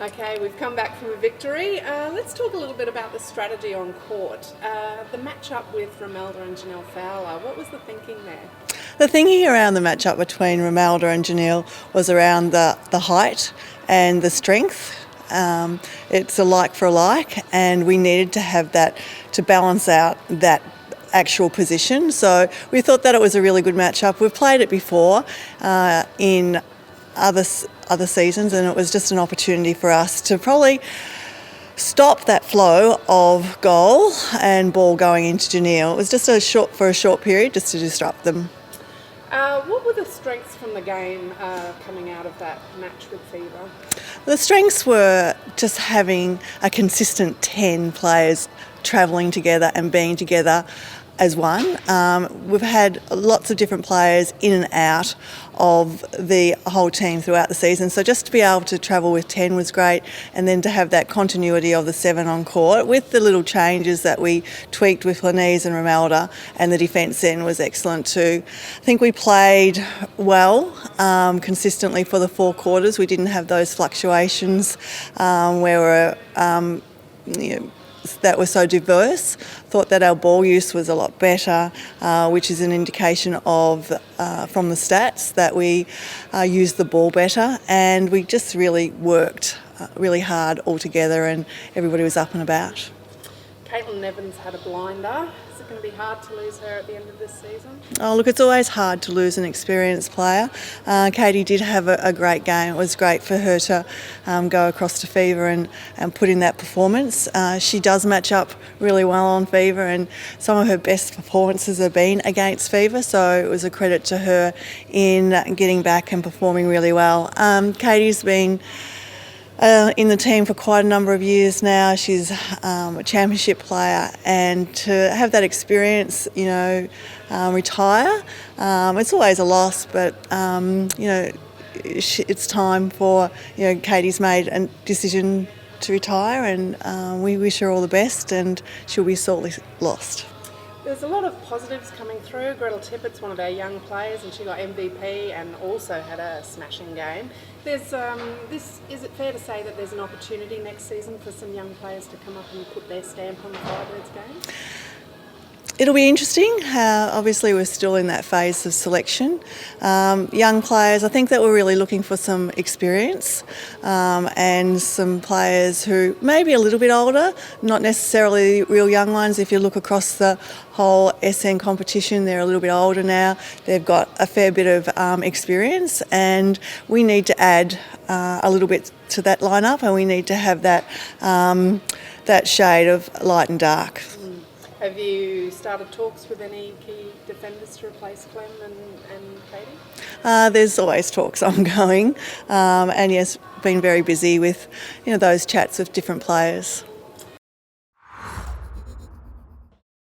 Okay, we've come back from a victory. Let's talk a little bit about the strategy on court. The match-up with Romelda and Janelle Fowler, what was the thinking there? The thinking around the match-up between Romelda and Janelle was around the height and the strength. It's a like for a like, and we needed to have that to balance out that actual position. So we thought that it was a really good match-up. We've played it before in other seasons, and it was just an opportunity for us to probably stop that flow of goal and ball going into Janelle. It was just for a short period, just to disrupt them. What were the strengths from the game coming out of that match with Fever? The strengths were just having a consistent 10 players travelling together and being together as one. We've had lots of different players in and out of the whole team throughout the season, so just to be able to travel with 10 was great, and then to have that continuity of the 7 on court with the little changes that we tweaked with Lenise and Romelda, and the defence end was excellent too. I think we played well consistently for the 4 quarters. We didn't have those fluctuations where that was so diverse. Thought that our ball use was a lot better, which is an indication of from the stats that we used the ball better, and we just really worked really hard all together, and everybody was up and about. Caitlin Evans had a blinder. Is it going to be hard to lose her at the end of this season? Oh, look, it's always hard to lose an experienced player. Katie did have a great game. It was great for her to go across to Fever and put in that performance. She does match up really well on Fever, and some of her best performances have been against Fever, so it was a credit to her in getting back and performing really well. Katie's been in the team for quite a number of years now. She's a championship player, and to have that experience, retire, it's always a loss, but it's time for, Katie's made a decision to retire, and we wish her all the best, and she'll be sorely lost. There's a lot of positives coming through. Gretel Tippett's one of our young players, and she got MVP and also had a smashing game. Is it fair to say that there's an opportunity next season for some young players to come up and put their stamp on the Firebirds game? It'll be interesting. Obviously, we're still in that phase of selection. Young players, I think that we're really looking for some experience and some players who may be a little bit older, not necessarily real young ones. If you look across the whole SN competition, they're a little bit older now. They've got a fair bit of experience, and we need to add a little bit to that lineup, and we need to have that shade of light and dark. Have you started talks with any key defenders to replace Clem and Katie? There's always talks ongoing, and yes, been very busy with those chats with different players.